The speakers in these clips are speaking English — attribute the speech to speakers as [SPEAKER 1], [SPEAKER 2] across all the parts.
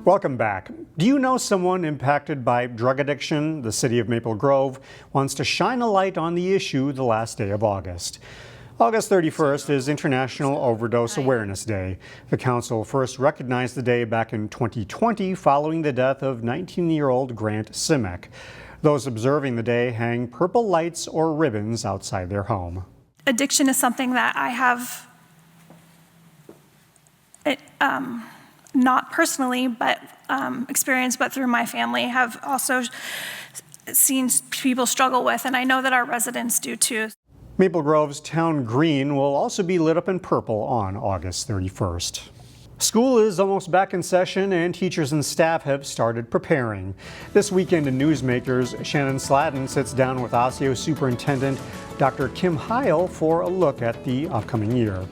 [SPEAKER 1] Welcome back. Do you know someone impacted by drug addiction? The city of Maple Grove wants to shine a light on the issue the last day of August. August 31st is International Overdose Awareness Day. The council first recognized the day back in 2020 following the death of 19-year-old Grant Simek. Those observing the day hang purple lights or ribbons outside their home.
[SPEAKER 2] Addiction is something that I have not personally, but experienced, but through my family, have also seen people struggle with, and I know that our residents do too.
[SPEAKER 1] Maple Grove's town green will also be lit up in purple on August 31st. School is almost back in session and teachers and staff have started preparing. This weekend in Newsmakers, Shannon Slatton sits down with Osseo Superintendent Dr. Kim Heil for a look at the upcoming year.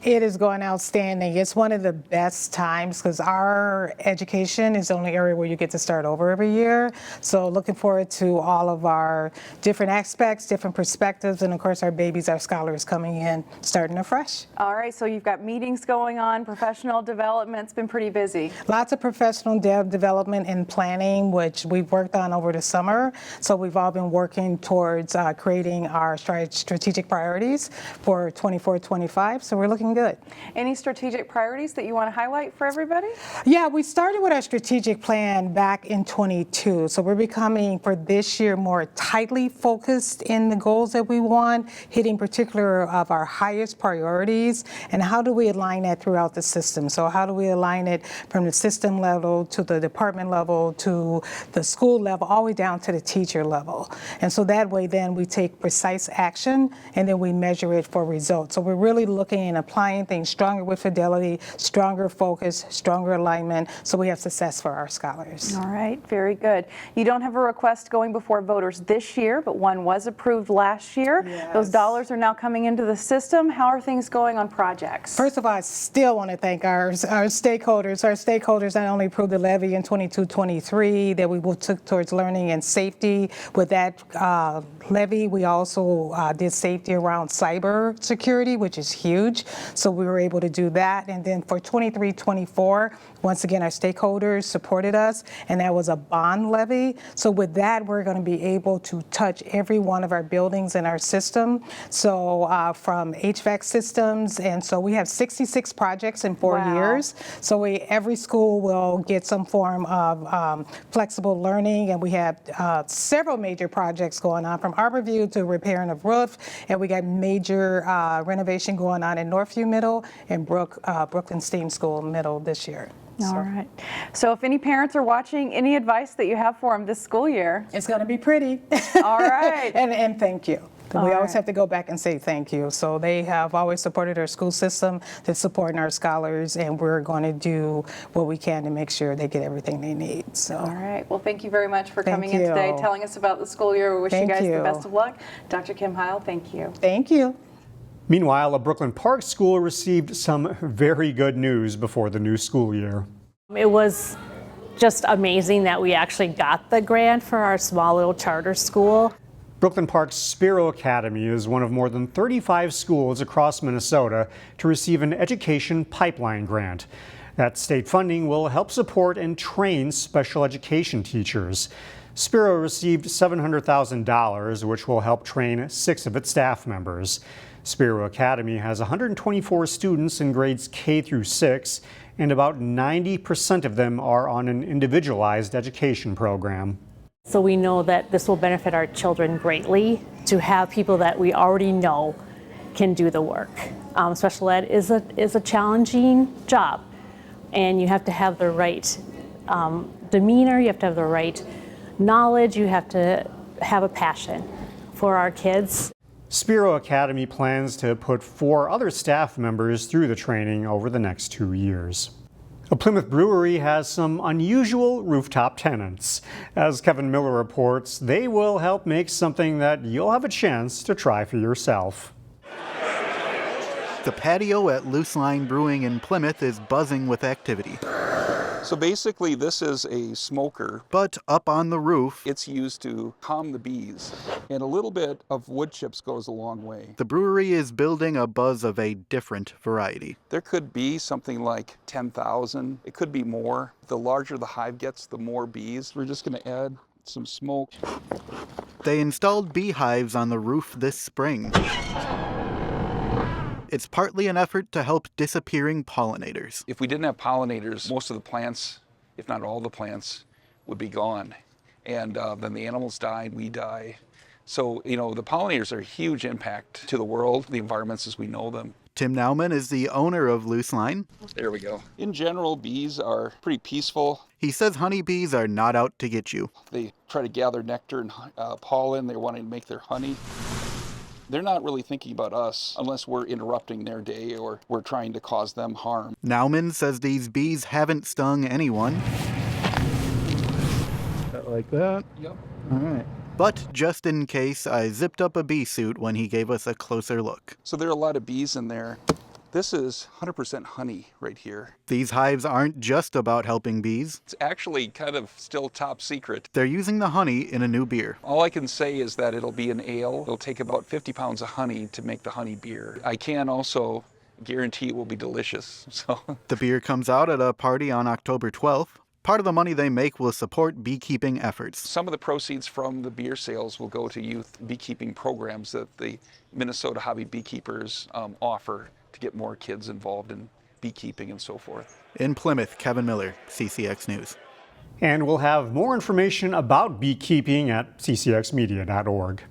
[SPEAKER 3] It is going outstanding. It's one of the best times because our education is the only area where you get to start over every year. So looking forward to all of our different aspects, different perspectives, and of course our babies, our scholars coming in, starting afresh.
[SPEAKER 4] All right, so you've got meetings going on, professional development's been pretty busy.
[SPEAKER 3] Lots of professional development and planning, which we've worked on over the summer. So we've all been working towards creating our strategic priorities for 24-25. So we're looking good.
[SPEAKER 4] Any strategic priorities that you want to highlight for everybody?
[SPEAKER 3] Yeah, we started with our strategic plan back in 22. So we're becoming, for this year, more tightly focused in the goals that we want, hitting particular of our highest priorities, and how do we align that throughout the system? So how do we align it from the system level to the department level to the school level, all the way down to the teacher level? And so that way then we take precise action and then we measure it for results. So we're really looking and applying things stronger with fidelity, stronger focus, stronger alignment, so we have success for our scholars.
[SPEAKER 4] All right, very good. You don't have a request going before voters this year, but one was approved last year.
[SPEAKER 3] Yes.
[SPEAKER 4] Those dollars are now coming into the system. How are things going on projects?
[SPEAKER 3] First of all, I still want to thank our stakeholders. Our stakeholders not only approved the levy in 22-23 that we took towards learning and safety. With that levy, we also did safety around cyber security, which is huge. So we were able to do that. And then for 23-24, once again, our stakeholders supported us, and that was a bond levy. So with that, we're going to be able to touch every one of our buildings in our system. So from HVAC systems, and so we have 66 projects in 4 years. So every school will get some form of flexible learning, and we have several major projects going on, from Arborview to repairing of roof, and we got major renovation going on in Northview Middle and Brooklyn Steam School Middle this year.
[SPEAKER 4] All right. So if any parents are watching, any advice that you have for them this school year?
[SPEAKER 3] It's going to be pretty.
[SPEAKER 4] All right.
[SPEAKER 3] and thank you. We always have to go back and say thank you. So they have always supported our school system, they're supporting our scholars, and we're going to do what we can to make sure they get everything they need. So.
[SPEAKER 4] All right. Well, thank you very much for coming in today, telling us about the school year. We wish you guys the best of luck. Dr. Kim Heil, thank you.
[SPEAKER 3] Thank you.
[SPEAKER 1] Meanwhile, a Brooklyn Park school received some very good news before the new school year.
[SPEAKER 5] It was just amazing that we actually got the grant for our small little charter school.
[SPEAKER 1] Brooklyn Park's Spiro Academy is one of more than 35 schools across Minnesota to receive an education pipeline grant. That state funding will help support and train special education teachers. Spiro received $700,000, which will help train 6 of its staff members. Spiro Academy has 124 students in grades K through 6, and about 90% of them are on an individualized education program.
[SPEAKER 5] So we know that this will benefit our children greatly to have people that we already know can do the work. Special ed is a challenging job, and you have to have the right demeanor, you have to have the right knowledge, you have to have a passion for our kids.
[SPEAKER 1] Spiro Academy plans to put 4 other staff members through the training over the next 2 years. A Plymouth brewery has some unusual rooftop tenants. As Kevin Miller reports, they will help make something that you'll have a chance to try for yourself.
[SPEAKER 6] The patio at Loose Line Brewing in Plymouth is buzzing with activity. So basically this is a smoker.
[SPEAKER 7] But up on the roof,
[SPEAKER 6] It's used to calm the bees, and a little bit of wood chips goes a long way.
[SPEAKER 7] the brewery is building a buzz of a different variety.
[SPEAKER 6] There could be something like 10,000. It could be more. The larger the hive gets, the more bees. We're just going to add some smoke.
[SPEAKER 7] They installed beehives on the roof this spring. It's partly an effort to help disappearing pollinators.
[SPEAKER 6] If we didn't have pollinators, most of the plants, if not all the plants, would be gone. And then the animals die, we die. So, the pollinators are a huge impact to the world, the environments as we know them.
[SPEAKER 7] Tim Nauman is the owner of Loose Line.
[SPEAKER 6] There we go. In general, bees are pretty peaceful.
[SPEAKER 7] He says honeybees are not out to get you.
[SPEAKER 6] They try to gather nectar and pollen. They're wanting to make their honey. They're not really thinking about us unless we're interrupting their day or we're trying to cause them harm.
[SPEAKER 7] Nauman says these bees haven't stung anyone. Like that?
[SPEAKER 6] Yep.
[SPEAKER 7] All right. But just in case, I zipped up a bee suit when he gave us a closer look.
[SPEAKER 6] So there are a lot of bees in there. This is 100% honey right here.
[SPEAKER 7] These hives aren't just about helping bees.
[SPEAKER 6] It's actually kind of still top secret.
[SPEAKER 7] They're using the honey in a new beer.
[SPEAKER 6] All I can say is that it'll be an ale. It'll take about 50 pounds of honey to make the honey beer. I can also guarantee it will be delicious. So
[SPEAKER 7] The beer comes out at a party on October 12th. Part of the money they make will support beekeeping efforts.
[SPEAKER 6] some of the proceeds from the beer sales will go to youth beekeeping programs that the Minnesota Hobby Beekeepers offer to get more kids involved in beekeeping and so forth.
[SPEAKER 7] In Plymouth, Kevin Miller, CCX News.
[SPEAKER 1] And we'll have more information about beekeeping at ccxmedia.org.